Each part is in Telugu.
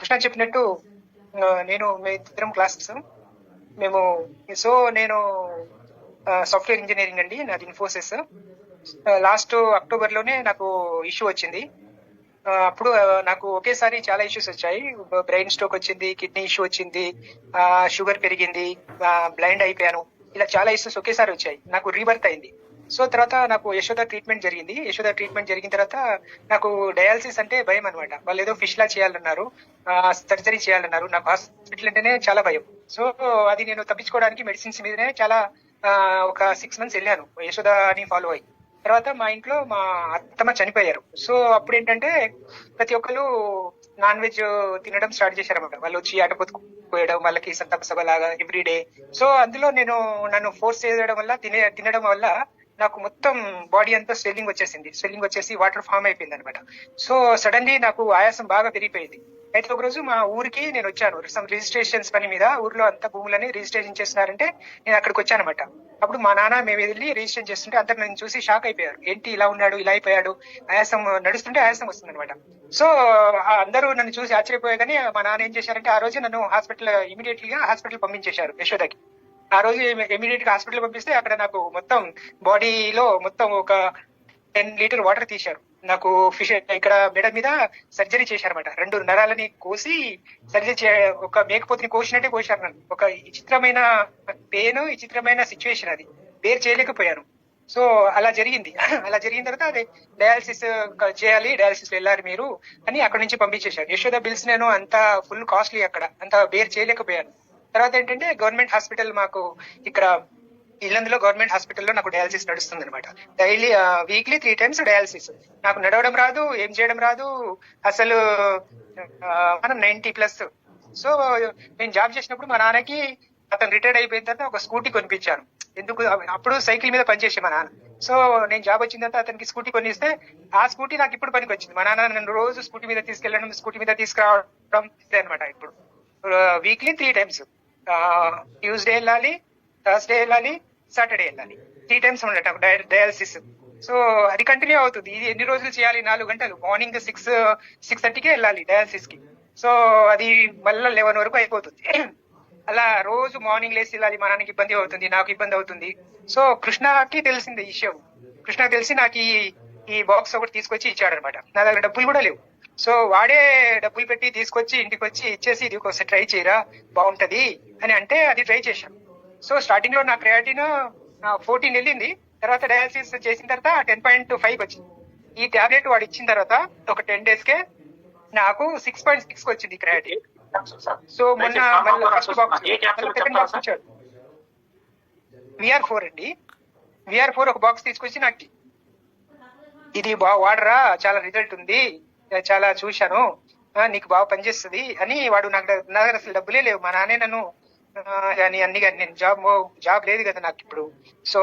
కృష్ణ చెప్పినట్టు నేను మీ ఇద్దరం క్లాసెస్ మేము. సో నేను సాఫ్ట్వేర్ ఇంజనీరింగ్ అండి, నాది ఇన్ఫోసిస్. లాస్ట్ అక్టోబర్ లోనే నాకు ఇష్యూ వచ్చింది. అప్పుడు నాకు ఒకేసారి చాలా ఇష్యూస్ వచ్చాయి. బ్రెయిన్ స్ట్రోక్ వచ్చింది, కిడ్నీ ఇష్యూ వచ్చింది, షుగర్ పెరిగింది, బ్లైండ్ అయిపోయాను. ఇలా చాలా ఇష్యూస్ ఒకేసారి వచ్చాయి. నాకు రీబర్త్ అయింది. సో తర్వాత నాకు యశోద ట్రీట్మెంట్ జరిగింది. యశోద ట్రీట్మెంట్ జరిగిన తర్వాత నాకు డయాలసిస్ అంటే భయం అనమాట. వాళ్ళు ఏదో ఫిష్ లా చేయాలన్నారు, సర్జరీ చేయాలన్నారు. నాకు హాస్పిటల్ అంటేనే చాలా భయం. సో అది నేను తప్పించుకోవడానికి మెడిసిన్స్ మీదనే చాలా ఒక 6 months వెళ్ళాను యశోద అని ఫాలో అయ్యి. తర్వాత మా ఇంట్లో మా అత్తమ్మ చనిపోయారు. సో అప్పుడు ఏంటంటే ప్రతి ఒక్కరు నాన్ వెజ్ తినడం స్టార్ట్ చేశారన్నమాట. వాళ్ళు వచ్చి అటపొత్తు పోయడం, వాళ్ళకి సంతాప సభ లాగా ఎవ్రీడే. సో అందులో నన్ను ఫోర్స్ చేయడం వల్ల తినడం వల్ల నాకు మొత్తం బాడీ అంతా స్వెల్లింగ్ వచ్చేసి వాటర్ ఫామ్ అయిపోయింది అనమాట. సో సడన్లీ నాకు ఆయాసం బాగా పెరిగిపోయింది. అయితే ఒక రోజు మా ఊరికి నేను వచ్చాను సమ్ రిజిస్ట్రేషన్స్ పని మీద. ఊర్లో అంత భూములని రిజిస్ట్రేషన్ చేస్తున్నారంటే నేను అక్కడికి వచ్చానమాట. అప్పుడు మా నాన్న మేము వెళ్ళి రిజిస్ట్రేషన్ చేస్తుంటే అందరు నన్ను చూసి షాక్ అయిపోయారు. ఏంటి ఇలా ఉన్నాడు, ఇలా అయిపోయాడు, ఆయాసం నడుస్తుంటే ఆయాసం వస్తుంది అనమాట. సో అందరూ నన్ను చూసి ఆశ్చర్యపోయాగానే మా నాన్న ఏం చేశారంటే ఆ రోజు నన్ను ఇమీడియట్లీ హాస్పిటల్ పంపించేశారు యశోదకి. ఆ రోజు ఇమీడియట్ గా హాస్పిటల్ పంపిస్తే అక్కడ నాకు మొత్తం బాడీలో మొత్తం ఒక 10 లీటర్ వాటర్ తీశారు. నాకు ఫిష్ ఇక్కడ మెడ మీద సర్జరీ చేశారన్నమాట. 2 నరాలని కోసి సర్జరీ ఒక మేకపోతుని కోసినట్టే కోసారు నన్ను. ఒక విచిత్రమైన పెయిన్, విచిత్రమైన సిచ్యువేషన్, అది బేర్ చేయలేకపోయాను. సో అలా జరిగింది. అలా జరిగిన తర్వాత అదే డయాలసిస్ చేయాలి, డయాలసిస్ వెళ్ళాలి మీరు అని అక్కడ నుంచి పంపించేశారు. యశోద బిల్స్ నేను అంత ఫుల్ కాస్ట్లీ, అక్కడ అంత బేర్ చేయలేకపోయాను. తర్వాత ఏంటంటే గవర్నమెంట్ హాస్పిటల్ మాకు ఇక్కడ ఇల్లందులో గవర్నమెంట్ హాస్పిటల్లో నాకు డయాలసిస్ నడుస్తుంది అనమాట. Daily weekly 3 times dialysis. నాకు నడవడం రాదు, ఏం చేయడం రాదు అసలు. మనం 90+. సో నేను జాబ్ చేసినప్పుడు మా నాన్నకి అతను రిటైర్డ్ అయిపోయిన తర్వాత ఒక స్కూటీ కొనిపించాను. ఎందుకు, అప్పుడు సైకిల్ మీద పనిచేసే మా నాన్న. సో నేను జాబ్ వచ్చిన తర్వాత అతనికి స్కూటీ కొనిస్తే ఆ స్కూటీ నాకు ఇప్పుడు పనికి వచ్చింది. మా నాన్న నన్ను రోజు స్కూటీ మీద తీసుకెళ్ళడం, స్కూటీ మీద తీసుకురావడం అనమాట. ఇప్పుడు వీక్లీ 3 times, ట్యూస్డే వెళ్ళాలి, థర్స్డే వెళ్ళాలి, సాటర్డే వెళ్ళాలి. 3 times ఉండటం డయాలసిస్. సో అది కంటిన్యూ అవుతుంది. ఇది ఎన్ని రోజులు చేయాలి? 4 గంటలు. మార్నింగ్ 6:30కే వెళ్ళాలి డయాలసిస్ కి. సో అది మళ్ళీ 11 వరకు అయిపోతుంది. అలా రోజు మార్నింగ్ లేసి వెళ్ళాలి. మా నాన్నకి ఇబ్బంది అవుతుంది, నాకు ఇబ్బంది అవుతుంది. సో కృష్ణకి తెలిసింది ఈ విషయం. కృష్ణ తెలిసి నాకు ఈ బాక్స్ ఒకటి తీసుకొచ్చి ఇచ్చాడు అనమాట. నా దగ్గర డబ్బులు కూడా లేవు. సో వాడే డబ్బులు పెట్టి తీసుకొచ్చి ఇంటికి వచ్చి ఇచ్చేసి ఇది ఒకసారి ట్రై చేయరా బాగుంటది అని అంటే అది ట్రై చేశాను. సో స్టార్టింగ్ లో నా క్రియాటిన్ 14 వెళ్ళింది. తర్వాత డయాలసిస్ చేసిన తర్వాత 10.5 వచ్చింది. ఈ టాబ్లెట్ వాడు ఇచ్చిన తర్వాత ఒక 10 days కే నాకు 6.6 వచ్చింది క్రియాటిన్. సో మొన్న మళ్ళీ ఫస్ట్ బాక్స్, సెకండ్ బాక్స్ ఇచ్చాడు. VR4 అండి. VR4 ఒక బాక్స్ తీసుకొచ్చి నాకు ఇది బాగా వాడరా, చాలా రిజల్ట్ ఉంది, చాలా చూశాను, నీకు బాగా పనిచేస్తుంది అని వాడు నా దగ్గర అసలు డబ్బులే లేవు. మా నాన్నే నన్ను అన్ని నేను జాబ్ లేదు కదా నాకు ఇప్పుడు. సో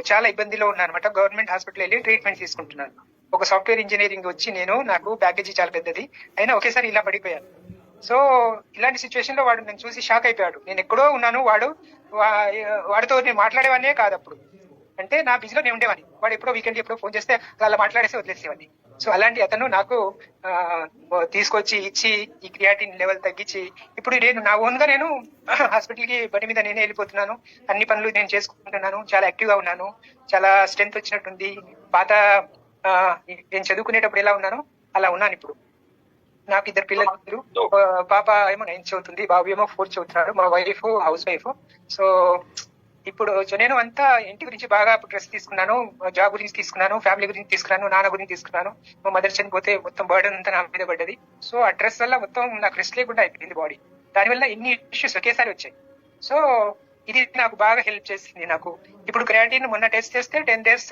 చాలా ఇబ్బందిలో ఉన్నాను అనమాట. గవర్నమెంట్ హాస్పిటల్ వెళ్ళి ట్రీట్మెంట్ తీసుకుంటున్నాను. ఒక సాఫ్ట్వేర్ ఇంజనీరింగ్ వచ్చి నాకు ప్యాకేజీ చాలా పెద్దది అయినా ఒకేసారి ఇలా పడిపోయాను. సో ఇలాంటి సిచ్యువేషన్ లో వాడు నేను చూసి షాక్ అయిపోయాడు. నేను ఎక్కడో ఉన్నాను, వాడితో నేను మాట్లాడేవాడినే కాదు అప్పుడు. అంటే నా బిజీలో నేను ఉండేవాడిని. వాడు ఎప్పుడో వీకెండ్ ఎప్పుడో ఫోన్ చేస్తే అలా మాట్లాడేసి వదిలేసేవాడిని. సో అలాంటి అతను నాకు తీసుకొచ్చి ఇచ్చి ఈ క్రియాటిన్ లెవెల్ తగ్గించి ఇప్పుడు నా ఓన్ గా నేను హాస్పిటల్ కి బండి మీద నేనే వెళ్ళిపోతున్నాను. అన్ని పనులు నేను చేసుకుంటున్నాను. చాలా యాక్టివ్ గా ఉన్నాను. చాలా స్ట్రెంత్ వచ్చినట్టుంది. పాత నేను చదువుకునేటప్పుడు ఎలా ఉన్నానో అలా ఉన్నాను ఇప్పుడు. నాకు 2 పిల్లలు. పాప ఏమో 9th చదువుతుంది, బాబు ఏమో 4th చదువుతున్నాడు. మా వైఫ్ హౌస్ వైఫ్. సో ఇప్పుడు నేను అంతా ఇంటి గురించి బాగా స్ట్రెస్ తీసుకున్నాను, జాబ్ గురించి తీసుకున్నాను, ఫ్యామిలీ గురించి తీసుకున్నాను, నాన్న గురించి తీసుకున్నాను. మా మదర్ చనిపోతే మొత్తం బర్డెన్ అంతా నా మీద పడ్డది. సో ఆ స్ట్రెస్ వల్ల మొత్తం నాకు రెస్ట్ లేకుండా అయిపోయింది బాడీ. దానివల్ల ఇన్ని ఇష్యూస్ ఒకేసారి వచ్చాయి. సో ఇది నాకు బాగా హెల్ప్ చేసింది. నాకు ఇప్పుడు క్రియాటిన్ మొన్న టెస్ట్ చేస్తే 10 days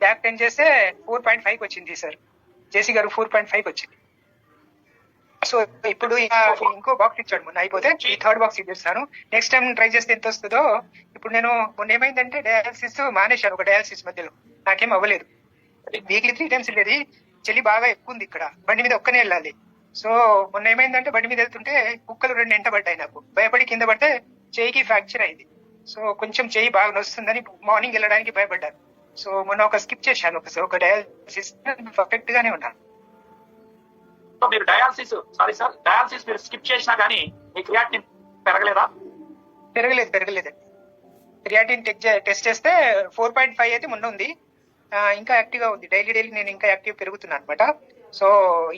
బ్యాక్ 10 చేస్తే 4.5 వచ్చింది సార్. జేసీ గారు 4.5 వచ్చింది. సో ఇప్పుడు ఇంకో బాక్స్ ఇచ్చాడు మొన్న, అయిపోతే ఈ 3rd బాక్స్ ఇచ్చేస్తాను. నెక్స్ట్ టైం ట్రై చేస్తే ఎంత వస్తుందో. ఇప్పుడు నేను మొన్న ఏమైందంటే డయాలసిస్ మానేశాను ఒక డయాలసిస్ మధ్యలో, నాకేం అవ్వలేదు. వీక్లీ 3 times వెళ్ళేది. చలి బాగా ఎక్కువ ఉంది ఇక్కడ, బండి మీద ఒక్కనే వెళ్ళాలి. సో మొన్న ఏమైందంటే బండి మీద వెళ్తుంటే కుక్కలు 2 ఎంట పడ్డాయి. నాకు భయపడి కింద పడితే చేయికి ఫ్రాక్చర్ అయింది. సో కొంచెం చేయి బాగా నొస్తుందని మార్నింగ్ వెళ్ళడానికి భయపడ్డాను. సో మొన్న ఒక స్కిప్ చేశాను ఒక డయాలసిస్. పర్ఫెక్ట్ గానే ఉన్నాను. సో మీరు డయాలసిస్ మీరు స్కిప్ చేసినా కానీ మీ క్రియాటినిన్ పెరగలేదా? పెరగలేదండి. క్రియాటిన్ టెస్ట్ చేస్తే 4.5 అయితే మొన్న ఉంది. ఇంకా యాక్టివ్ గా ఉంది. డైలీ నేను ఇంకా యాక్టివ్ పెరుగుతున్నాను అనమాట. సో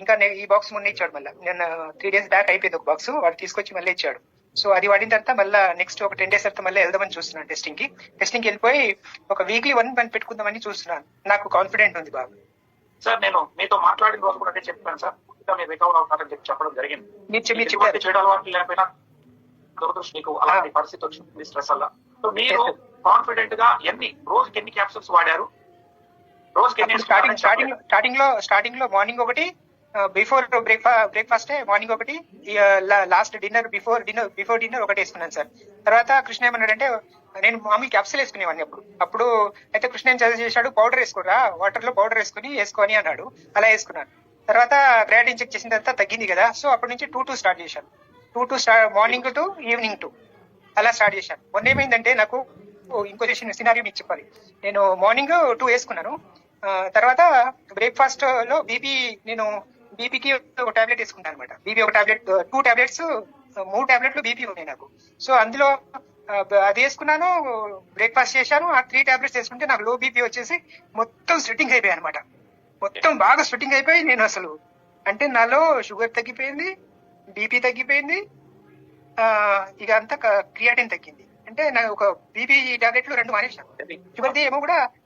ఇంకా ఈ బాక్స్ మొన్న ఇచ్చాడు. మళ్ళీ నేను 3 days బ్యాక్ అయిపోయింది ఒక బాక్స్, వాడు తీసుకొచ్చి మళ్ళీ ఇచ్చాడు. సో అది వాడిన తర్వాత మళ్ళీ నెక్స్ట్ ఒక 10 days తర్వాత మళ్ళీ వెళ్దామని చూస్తున్నాను టెస్టింగ్ వెళ్ళిపోయి ఒక వీక్లీ 1 మంత్ పెట్టుకుందామని చూస్తున్నాను. నాకు కాన్ఫిడెంట్ ఉంది బాగా. సార్ నేను మీతో మాట్లాడిన రోజు కూడా చెప్పాను సార్, మీరు రికవర్ అవుతారని చెప్పడం జరిగింది. మీరు చెప్పారు చెడు అలవాట్లు లేకపోయినా దురదృష్టం మీకు అలాంటి పరిస్థితి వచ్చింది స్ట్రెస్ వల్ల. సో మీరు కాన్ఫిడెంట్ గా రోజుకి ఎన్ని క్యాప్సూల్స్ వాడారు? రోజుకి ఎన్ని? స్టార్టింగ్ లో మార్నింగ్ ఒకటి, బిఫోర్ బ్రేక్ఫాస్ట్ మార్నింగ్ ఒకటి, లాస్ట్ డిన్నర్ బిఫోర్ డిన్నర్ ఒకటి వేసుకున్నాను సార్. తర్వాత కృష్ణ ఏమన్నాడంటే, నేను మామూలు క్యాప్సూల్ వేసుకునేవాడిని అప్పుడు అయితే కృష్ణ ఏం చదివి చేశాడు, పౌడర్ వేసుకోరా, వాటర్ లో పౌడర్ వేసుకొని అన్నాడు. అలా వేసుకున్నాను. తర్వాత క్రియాటిన్ చెక్ చేసిన తర్వాత తగ్గింది కదా, సో అప్పటి నుంచి 2 స్టార్ట్ చేశాను. 2 మార్నింగ్ టు ఈవినింగ్ 2 అలా స్టార్ట్ చేశాను. మొన్న ఏమైందంటే నాకు ఇంకో సినారియో మీకు చెప్పాలి. నేను మార్నింగ్ 2 వేసుకున్నాను. తర్వాత బ్రేక్ఫాస్ట్ లో బీపీకి ఒక టాబ్లెట్ వేసుకుంటాను అనమాట. బీపీ ఒక టాబ్లెట్, 2 టాబ్లెట్స్, 3 టాబ్లెట్లు బీపీ ఉన్నాయి నాకు. సో అందులో అది వేసుకున్నాను, బ్రేక్ఫాస్ట్ చేశాను. ఆ 3 టాబ్లెట్స్ వేసుకుంటే నాకు లో బీపీ వచ్చేసి మొత్తం స్వెట్టింగ్ అయిపోయాయి అనమాట. మొత్తం బాగా స్వెట్టింగ్ అయిపోయి నేను అసలు అంటే నాలో షుగర్ తగ్గిపోయింది, బీపీ తగ్గిపోయింది, ఇక అంతా క్రియాటిన్ తగ్గింది. అంటే నాకు ఒక బీపీ టాబ్లెట్లు 2 మానేశాను.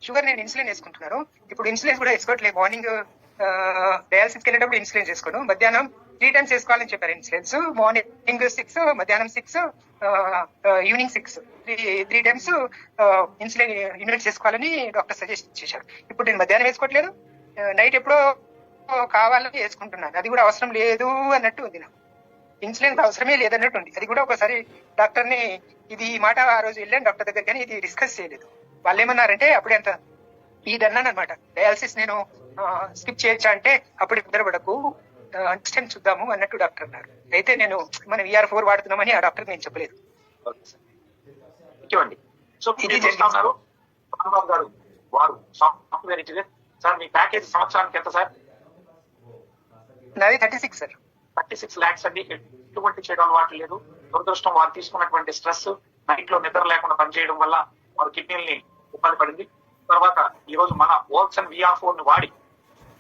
షుగర్ నేను ఇన్సులిన్ వేసుకుంటున్నాను. ఇప్పుడు ఇన్సులిన్ కూడా వేసుకోవట్లేదు. మార్నింగ్ డయాలసిస్కి వెళ్ళేటప్పుడు ఇన్సులిన్ వేసుకోను. మధ్యాహ్నం 3 times వేసుకోవాలని చెప్పారు ఇన్సులిన్స్. మార్నింగ్ 6, మధ్యాహ్నం 6, ఈవినింగ్ 6, 3 times ఇన్సులిన్ యూనిట్స్ వేసుకోవాలని డాక్టర్ సజెస్ట్ చేశారు. ఇప్పుడు నేను మధ్యాహ్నం వేసుకోవట్లేదు, నైట్ ఎప్పుడో కావాలని వేసుకుంటున్నాను. అది కూడా అవసరం లేదు అన్నట్టు ఉంది. నాకు ఇన్సులిన్ అవసరమే లేదన్నట్టు ఉంది. అది కూడా ఒకసారి డాక్టర్ని ఇది మాట ఆ రోజు వెళ్ళాను డాక్టర్ దగ్గర, కానీ ఇది డిస్కస్ చేయలేదు. వాళ్ళు ఏమన్నారంటే అప్పుడే అంత ఇది అన్నాను అనమాట, డయాలసిస్ నేను స్కిప్ చేయొచ్చా అంటే అప్పుడు నిద్రపడకు, నెక్స్ట్ టైం చూద్దాము అన్నట్టు డాక్టర్ అన్నారు. అయితే నేను మనం ER4 వాడుతున్నామని ఆ డాక్టర్ నేను చెప్పలేదు. వారు సాఫ్ట్వేర్ ఇంజనీర్ సార్. మీ ప్యాకేజ్ సంవత్సరానికి ఎంత సార్? నాది 36 సార్. 36 lakhs అండి. ఎటువంటి చేయడం అలవాటు లేదు. దురదృష్టం వారు తీసుకున్నటువంటి స్ట్రెస్, నైట్ లో నిద్ర లేకుండా పనిచేయడం వల్ల వారు కిడ్నీల్ని ఇబ్బంది పడింది. తర్వాత ఈ రోజు మన Voltaren VR4 ని వాడి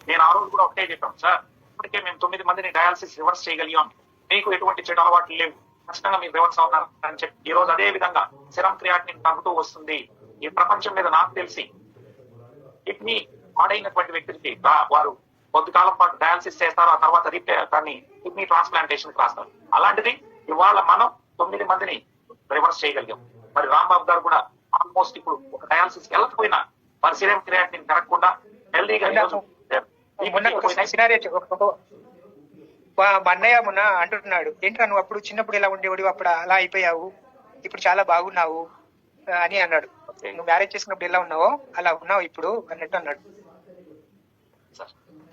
నేను ఆ రోజు కూడా ఒకటే చెప్పాను సార్, ఇప్పటికే మేము 9 మందిని డయాలసిస్ రివర్స్ చేయగలిగాం, మీకు ఎటువంటి చెడు అలవాట్లు లేవు, ఖచ్చితంగా మీరు రివర్స్ అవుతారు అని చెప్పి ఈ రోజు అదే విధంగా సెరం క్రియాటినిన్ తగ్గుతూ వస్తుంది. ఈ ప్రపంచం మీద నాకు తెలిసి కిడ్నీ పాడైనటువంటి వ్యక్తికి వారు కొద్దికాలం పాటు డయాలసిస్ చేస్తారు, ఆ తర్వాత దాన్ని కిడ్నీ ట్రాన్స్ప్లాంటేషన్ రాస్తారు. అలాంటిది ఇవాళ మనం 9 మందిని రివర్స్ చేయగలిగాం. మరి రాంబాబు గారు కూడా ఆల్మోస్ట్ ఇప్పుడు ఒక డయాలసిస్ వెళ్ళకపోయినా వారి సెరం క్రియాటినిన్ పెరగకుండా హెల్దీగా మా అన్నయ్య మొన్న అంటున్నాడు, ఏంట్రా నువ్వు అప్పుడు చిన్నప్పుడు ఎలా ఉండేవాడు, అప్పుడు అలా అయిపోయావు, ఇప్పుడు చాలా బాగున్నావు అని అన్నాడు. నువ్వు మ్యారేజ్ చేసుకున్నప్పుడు ఎలా ఉన్నావో అలా ఉన్నావు ఇప్పుడు అన్నట్టు అన్నాడు.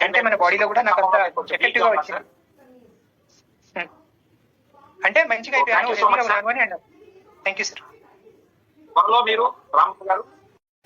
అంటే మన బాడీలో కూడా నాకు అంత ఎఫెక్టివ్ గా వచ్చింది, అంటే మంచిగా అయిపోయాను అని అన్నాడు. Thank you sir. త్వరలో మీరు రాంబాబు గారు